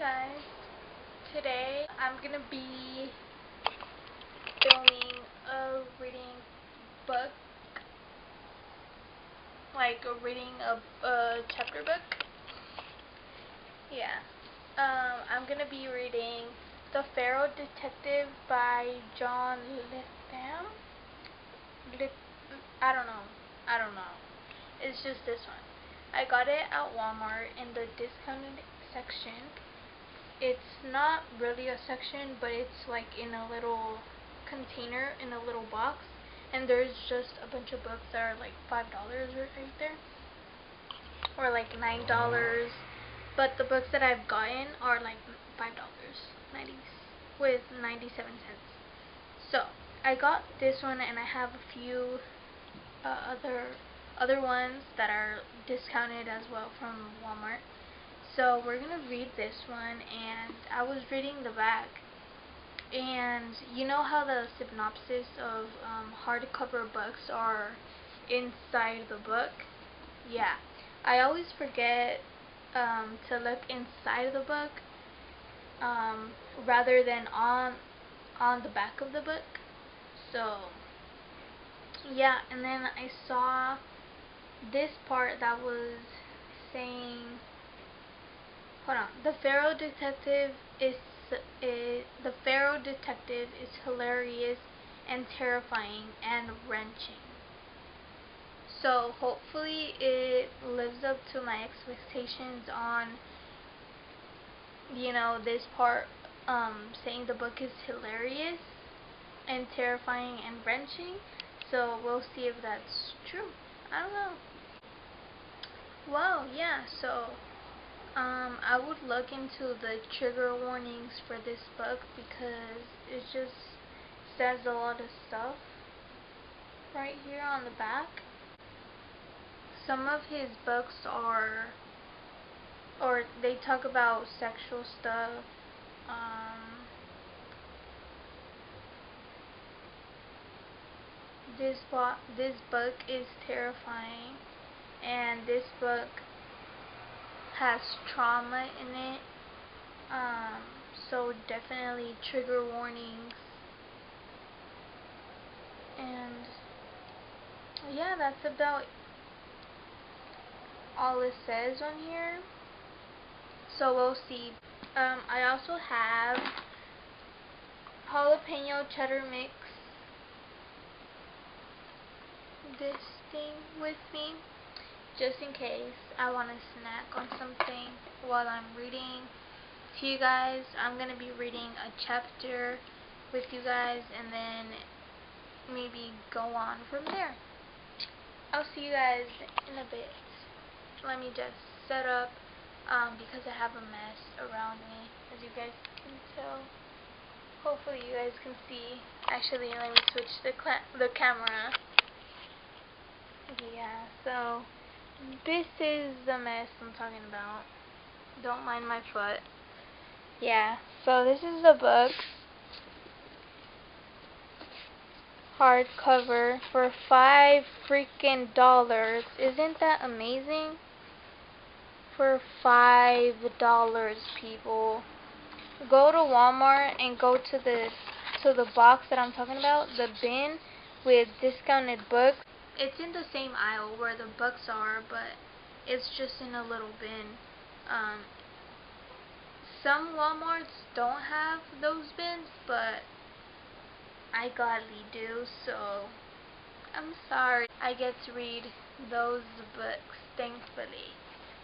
guys, today I'm gonna be filming a reading book, like reading a chapter book. Yeah, I'm gonna be reading The Pharaoh Detective by John Lethem. I don't know. It's just this one. I got it at Walmart in the discounted section. It's not really a section, but it's like in a little container, in a little box, and there's just a bunch of books that are like $5 right there, or like $9, but the books that I've gotten are like $5.90 with 97 cents. So I got this one, and I have a few other ones that are discounted as well from Walmart. So we're gonna read this one, and I was reading the back, and you know how the synopsis of hardcover books are inside the book? Yeah, I always forget to look inside the book rather than on the back of the book. So yeah, and then I saw this part that was saying, hold on, the Pharaoh Detective is hilarious and terrifying and wrenching. So hopefully it lives up to my expectations on, this part saying the book is hilarious and terrifying and wrenching. So we'll see if that's true. I don't know. Well, yeah, so I would look into the trigger warnings for this book, because it just says a lot of stuff right here on the back. Some of his books or they talk about sexual stuff. This book is terrifying, and this book has trauma in it, so definitely trigger warnings. And yeah, that's about all it says on here, so we'll see. I also have jalapeno cheddar mix, this thing with me, just in case I want to snack on something while I'm reading to you guys. I'm going to be reading a chapter with you guys, and then maybe go on from there. I'll see you guys in a bit. Let me just set up, because I have a mess around me, as you guys can tell. Hopefully you guys can see. Actually, let me switch the camera. Yeah, so this is the mess I'm talking about. Don't mind my foot. Yeah, so this is the book. Hardcover for $5 freaking. Isn't that amazing? For $5, people. Go to Walmart and go to the box that I'm talking about, the bin with discounted books. It's in the same aisle where the books are, but it's just in a little bin. Some Walmarts don't have those bins, but I gladly do, so I'm sorry I get to read those books, thankfully.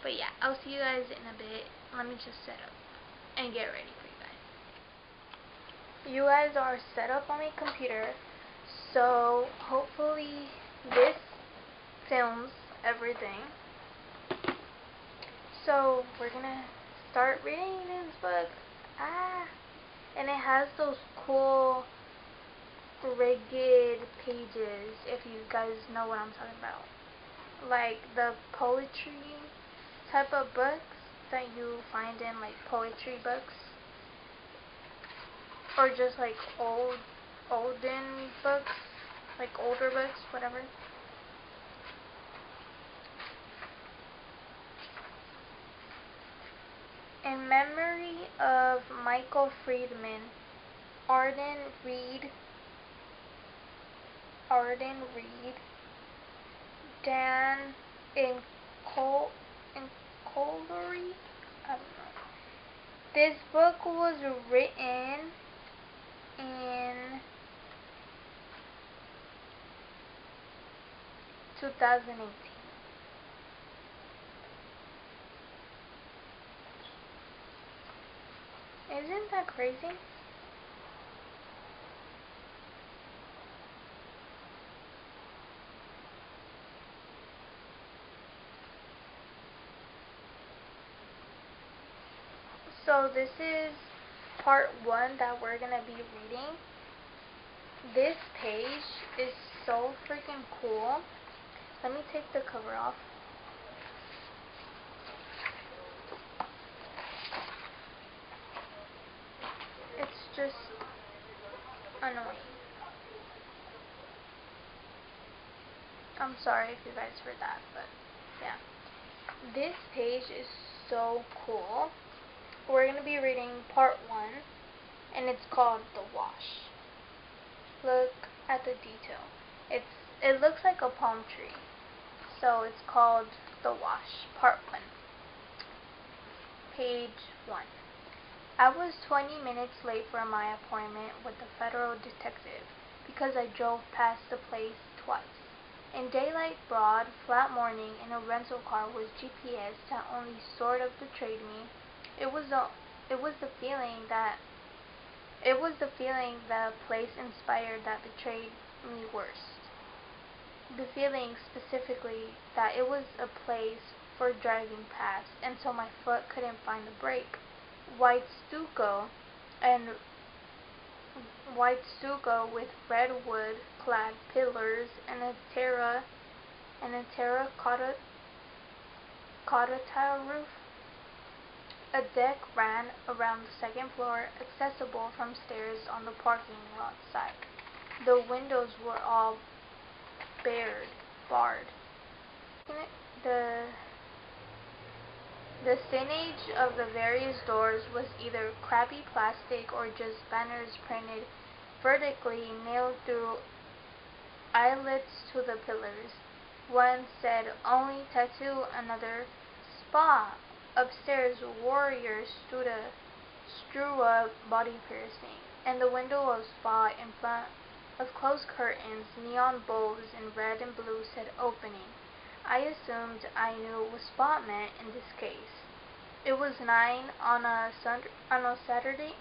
But yeah, I'll see you guys in a bit. Let me just set up and get ready for you guys. You guys are set up on my computer, so hopefully this films everything. So we're gonna start reading this book. And it has those cool rigid pages, if you guys know what I'm talking about. Like the poetry type of books that you find in like poetry books, or just like olden books, like older books, whatever. In memory of Michael Friedman, Arden Reed, Dan Incollery. I don't know. This book was written in 2018. Isn't that crazy? So this is part 1 that we're going to be reading. This page is so freaking cool. Let me take the cover off. It's just annoying. I'm sorry if you guys heard that, but yeah. This page is so cool. We're going to be reading part 1, and it's called The Wash. Look at the detail. It looks like a palm tree. So it's called The Wash, part 1. Page 1. I was 20 minutes late for my appointment with the federal detective because I drove past the place twice. In daylight, broad, flat morning in a rental car with GPS that only sort of betrayed me. It was the feeling that the place inspired that betrayed me worst. The feeling specifically that it was a place for driving past, and so my foot couldn't find the brake. White stucco with red wood clad pillars and a terracotta tile roof. A deck ran around the second floor, accessible from stairs on the parking lot side. The windows were all barred. The signage of the various doors was either crappy plastic or just banners printed vertically nailed through eyelets to the pillars. One said only tattoo, another spa. Upstairs, warriors strew a body piercing, and the window of spa in front of closed curtains, neon bulbs in red and blue said opening. I assumed I knew what spa meant in this case. It was 9 on a Saturday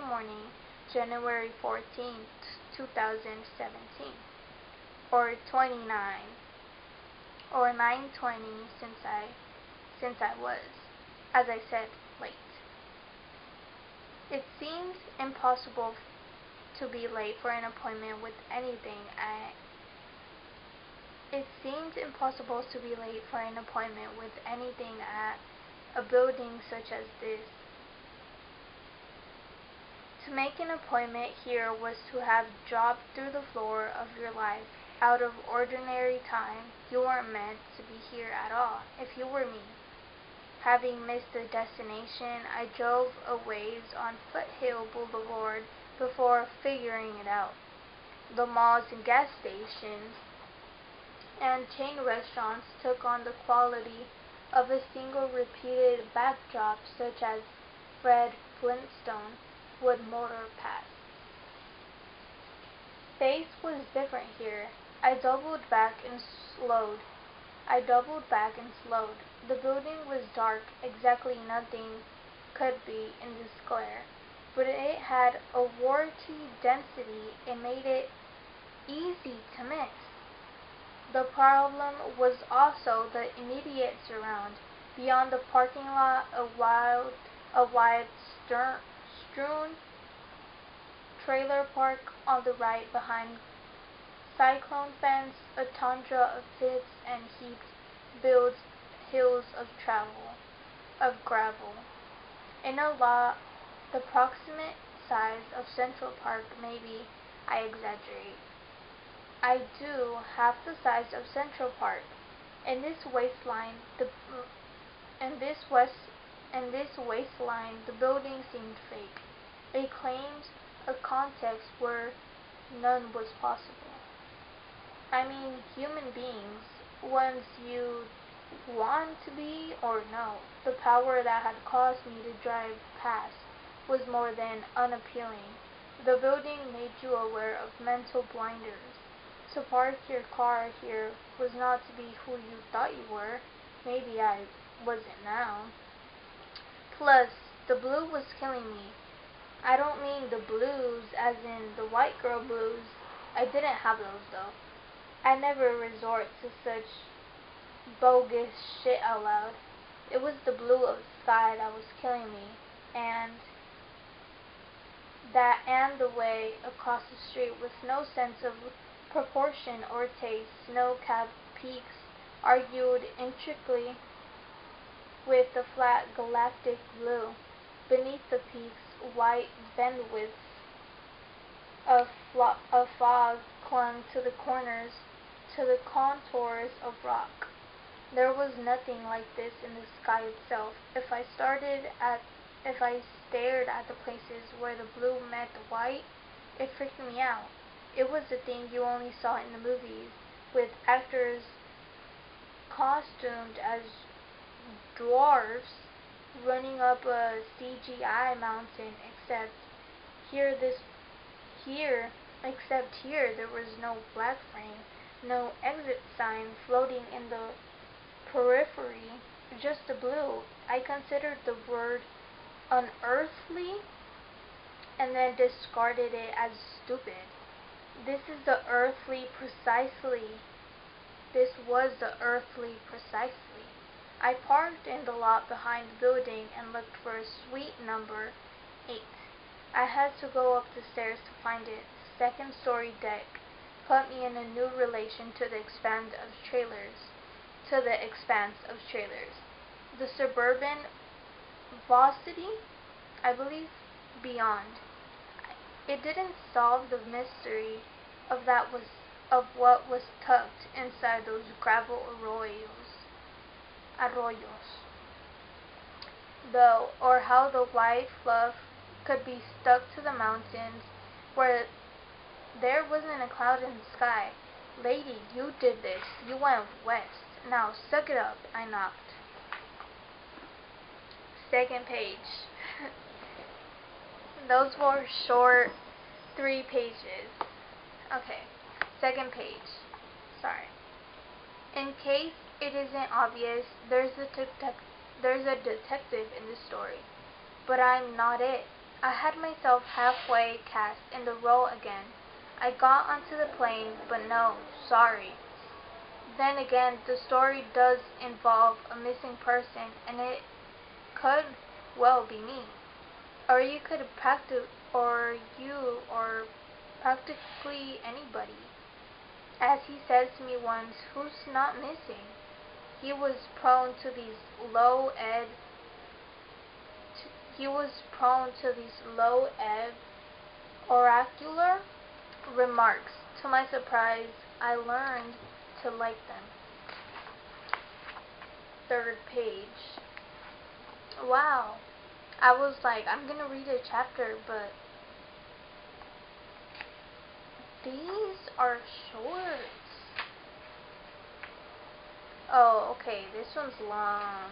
morning, January 14th, 2017, or 29, or 9:20 since I was, as I said, late. It seemed impossible to be late for an appointment with anything at a building such as this. To make an appointment here was to have dropped through the floor of your life. Out of ordinary time, you weren't meant to be here at all, if you were me. Having missed the destination, I drove a ways on Foothill Boulevard before figuring it out. The malls and gas stations and chain restaurants took on the quality of a single repeated backdrop, such as Fred Flintstone would motor past. Space was different here. I doubled back and slowed. The building was dark, exactly nothing could be in this glare, but it had a warty density it made it easy to miss. The problem was also the immediate surround. Beyond the parking lot, a wide strewn trailer park on the right behind cyclone fence, a tundra of pits and heaped builds hills of gravel. In a lot, the proximate size of Central Park, maybe I exaggerate. I do half the size of Central Park. In this In this wasteland, the building seemed fake. It claimed a context where none was possible. I mean, human beings, ones you want to be or no, the power that had caused me to drive past was more than unappealing. The building made you aware of mental blinders. To park your car here was not to be who you thought you were. Maybe I wasn't now. Plus, the blue was killing me. I don't mean the blues as in the white girl blues. I didn't have those though. I never resort to such bogus shit out loud. It was the blue of the sky that was killing me, and the way across the street with no sense of proportion or taste, snow-capped peaks argued intricately with the flat galactic blue. Beneath the peaks, white bandwidths of fog clung to the corners, to the contours of rock. There was nothing like this in the sky itself. If I stared at the places where the blue met the white, it freaked me out. It was the thing you only saw in the movies, with actors costumed as dwarfs running up a CGI mountain, here except here there was no black frame, no exit sign floating in the periphery, just the blue. I considered the word unearthly and then discarded it as stupid. This is the earthly precisely. This was the earthly precisely. I parked in the lot behind the building and looked for a suite number 8. I had to go up the stairs to find it. Second-story deck put me in a new relation to the expanse of trailers. The suburban varsity, I believe, beyond. It didn't solve the mystery of what was tucked inside those gravel arroyos, though, or how the white fluff could be stuck to the mountains where there wasn't a cloud in the sky. Lady, you did this. You went west. Now suck it up. I knocked. Second page. Those were short 3 pages. Okay, second page. Sorry. In case it isn't obvious, there's a detective in the story. But I'm not it. I had myself halfway cast in the role again. I got onto the plane, but no, sorry. Then again, the story does involve a missing person, and it could well be me. Or practically anybody. As he says to me once, who's not missing? He was prone to these low-ebb oracular remarks. To my surprise, I learned to like them. Third page. Wow. I was like, I'm gonna read a chapter, but these are short. Oh, okay, this one's long.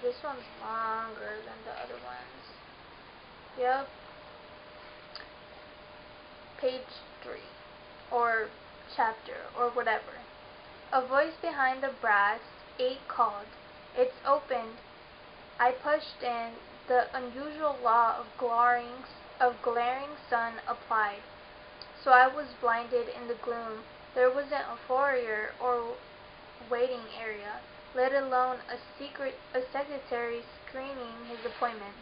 This one's longer than the other ones. Yep. Page 3. Or chapter, or whatever. A voice behind the brass 8 called. It's opened. I pushed in. The unusual law of glaring sun applied. So I was blinded in the gloom. There wasn't a foyer or waiting area, let alone a secretary screening his appointments.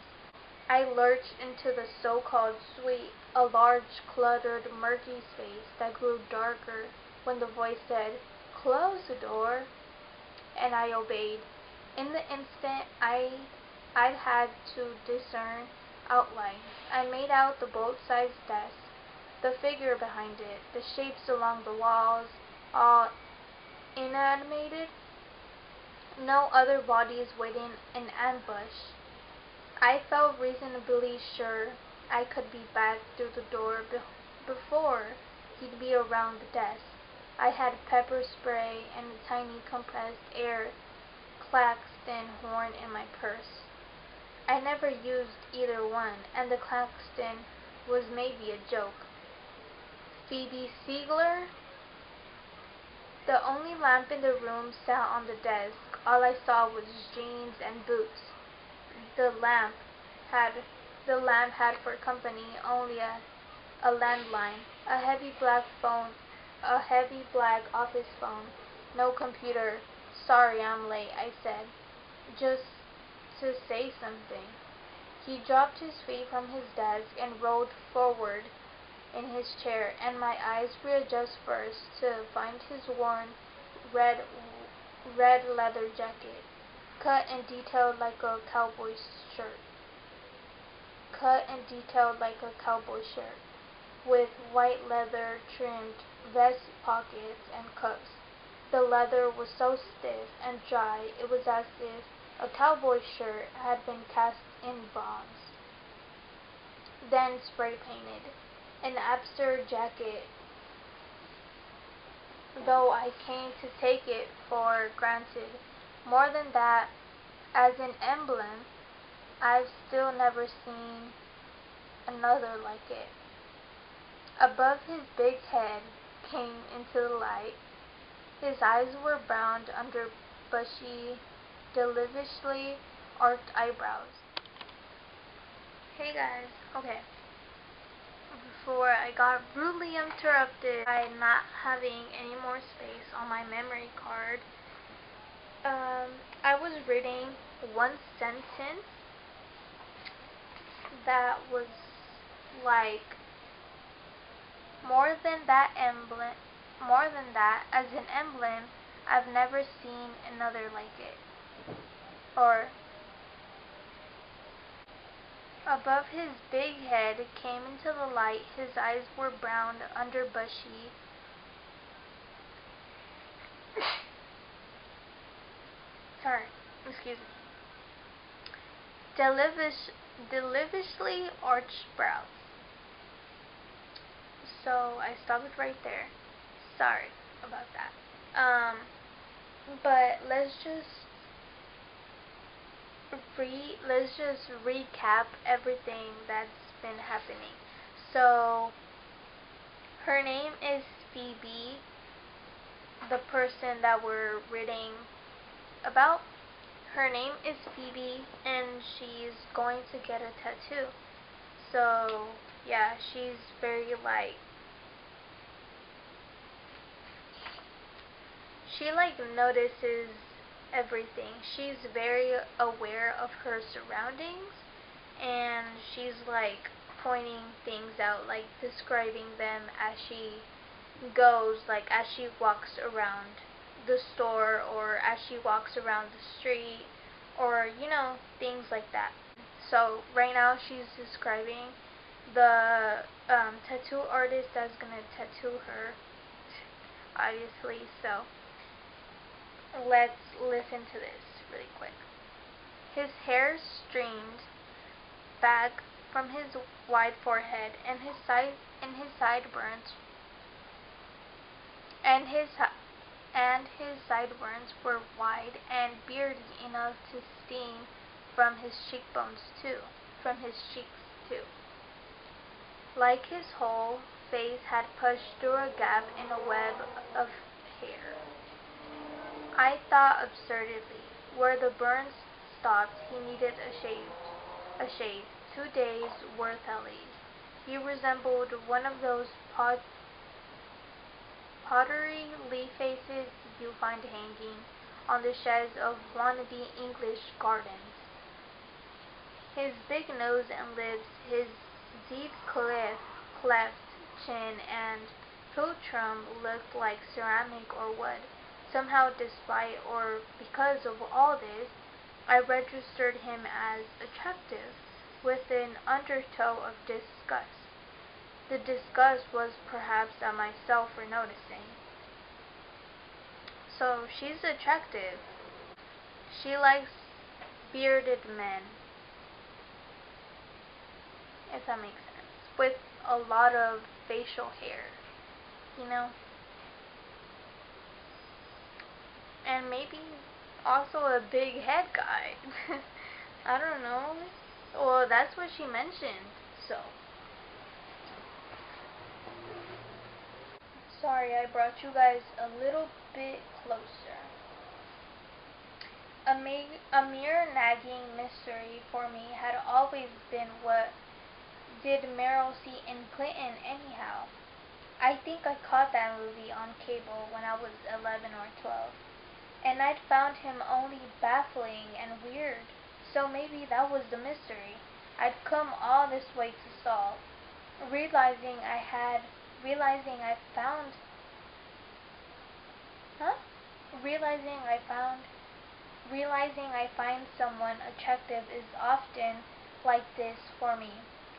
I lurched into the so-called suite, a large, cluttered, murky space that grew darker when the voice said, "Close the door," and I obeyed. In the instant I'd had to discern outlines. I made out the boat-sized desk, the figure behind it, the shapes along the walls, all inanimated. No other bodies waiting in ambush. I felt reasonably sure I could be back through the door before he'd be around the desk. I had pepper spray and a tiny compressed air Claxton horn in my purse. I never used either one, and the Claxton was maybe a joke. Phoebe Siegler? The only lamp in the room sat on the desk. All I saw was jeans and boots. The lamp had for company only a landline, a heavy black office phone, no computer. Sorry I'm late, I said, just to say something. He dropped his feet from his desk and rolled forward in his chair, and my eyes readjust first to find his worn red leather jacket, cut and detailed like a cowboy shirt. With white leather trimmed vest pockets and cuffs. The leather was so stiff and dry it was as if a cowboy shirt had been cast in bronze, then spray painted. An absurd jacket, though I came to take it for granted. More than that, as an emblem, I've still never seen another like it. Above his big head came into the light. His eyes were brown under bushy, deliciously arched eyebrows. Hey guys, okay. Before I got rudely interrupted by not having any more space on my memory card, I was reading one sentence that was like, more than that, as an emblem, I've never seen another like it. Or, above his big head came into the light. His eyes were brown under bushy. Sorry, excuse me. Deliciously arched brows. So I stopped it right there. Sorry about that. But let's just recap everything that's been happening. So her name is Phoebe, the person that we're reading about. Her name is Phoebe, and she's going to get a tattoo. So yeah, she's very she notices everything. She's very aware of her surroundings, and she's pointing things out, describing them as she goes, as she walks around the store, or as she walks around the street, or things like that. So right now she's describing the tattoo artist that's gonna tattoo her, obviously. So let's listen to this really quick. His hair streamed back from his wide forehead, and his sideburns were wide and beardy enough to steam from his cheeks too. Like his whole face had pushed through a gap in a web of hair. I thought absurdly. Where the burns stopped, he needed a shave. 2 days' worth at least. He resembled one of those pottery leaf faces you find hanging on the sheds of wannabe English gardens. His big nose and lips, his deep cleft chin and philtrum looked like ceramic or wood. Somehow, despite or because of all this, I registered him as attractive, with an undertow of disgust. The disgust was perhaps at myself for noticing. So she's attractive. She likes bearded men. if that makes sense, with a lot of facial hair, you know? And maybe also a big head guy. I don't know. Well, that's what she mentioned, so. Sorry, I brought you guys a little bit closer. A mere nagging mystery for me had always been, what did Meryl see in Clinton anyhow? I think I caught that movie on cable when I was 11 or 12, and I'd found him only baffling and weird, so maybe that was the mystery I'd come all this way to solve, realizing I found, huh? Realizing I find someone attractive is often like this for me,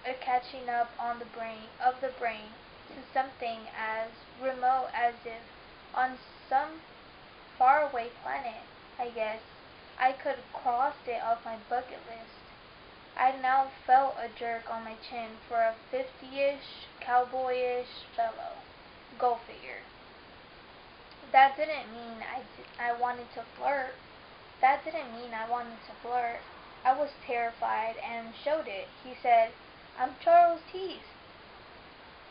a catching up on the brain to something as remote as if on some faraway planet, I guess. I could cross it off my bucket list. I now felt a jerk on my chin for a 50-ish, cowboyish fellow. Go figure. That didn't mean I wanted to flirt. I was terrified and showed it. He said, "I'm Charles Tease,"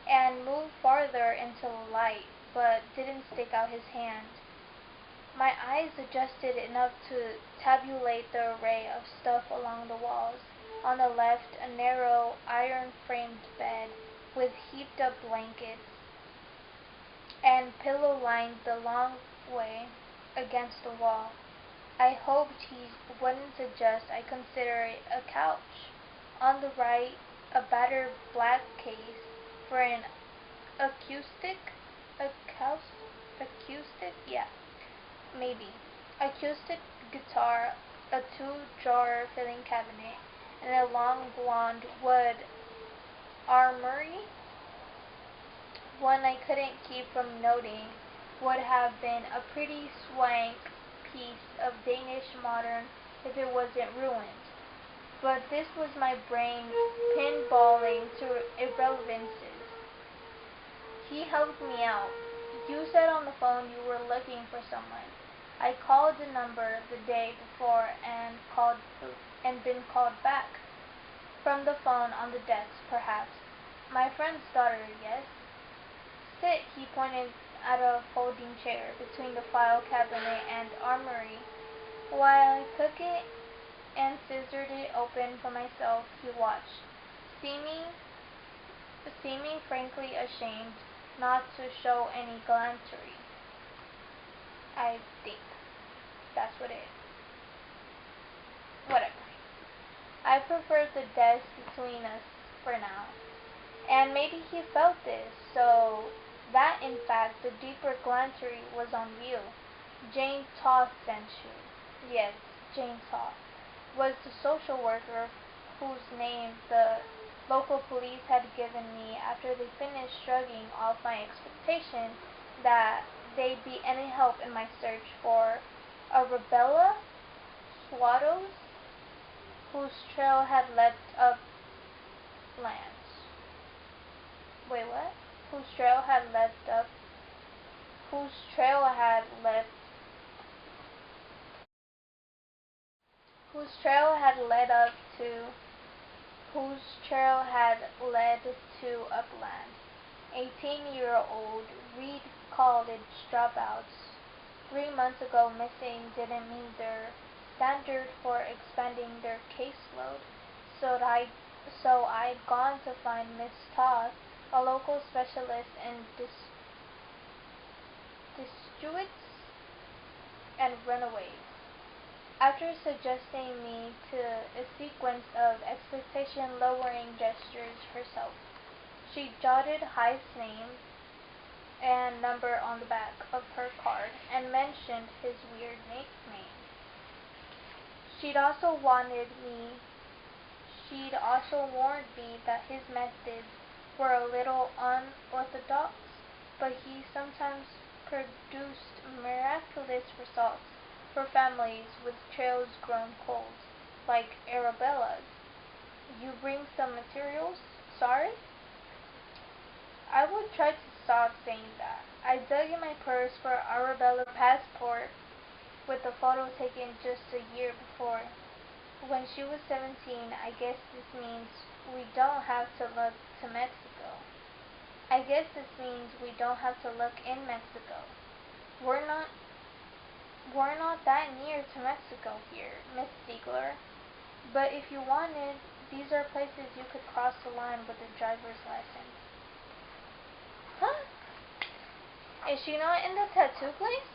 and moved farther into the light, but didn't stick out his hand. My eyes adjusted enough to tabulate the array of stuff along the walls. On the left, a narrow, iron-framed bed with heaped-up blankets and pillow lined the long way against the wall. I hoped he wouldn't suggest I consider it a couch. On the right, a battered black case for an acoustic? Yeah, maybe. Acoustic guitar, a two-drawer filling cabinet, and a long blonde wood armory. One I couldn't keep from noting would have been a pretty swank piece of Danish modern if it wasn't ruined. But this was my brain pinballing to irrelevances. He helped me out. "You said on the phone you were looking for someone." I called the number the day before and been called back. From the phone on the desk, perhaps. "My friend's daughter, yes?" "Sit." He pointed at a folding chair between the file cabinet and armory. While I took it and scissored it open for myself, he watched, seeming frankly ashamed not to show any gallantry. I think that's what it is. Whatever. I preferred the desk between us for now. And maybe he felt this, so that in fact the deeper gallantry was on view. "Jane Toth sent you." Yes, Jane Toth was the social worker whose name the local police had given me after they finished shrugging off my expectation that they'd be any help in my search for Arabella Swaddles, whose trail had led uplands. Wait, what? Whose trail had led up whose trail had led to upland. 18-year-old Reed college dropouts. 3 months ago missing didn't meet their standard for expanding their caseload, so I'd gone to find Miss Todd, a local specialist in disputes and runaways. After suggesting me to a sequence of expectation-lowering gestures herself, she jotted Hyde's name and number on the back of her card and mentioned his weird nickname. She'd also warned me that his methods were a little unorthodox, but he sometimes produced miraculous results for families with trails grown cold, like Arabella's. You bring some materials? Sorry? I would try to stop saying that. I dug in my purse for Arabella's passport with a photo taken just a year before. When she was 17, I guess this means we don't have to look to Mexico. I guess this means we don't have to look in Mexico. We're not that near to Mexico here, Miss Ziegler. But if you wanted, these are places you could cross the line with a driver's license. Huh? Is she not in the tattoo place?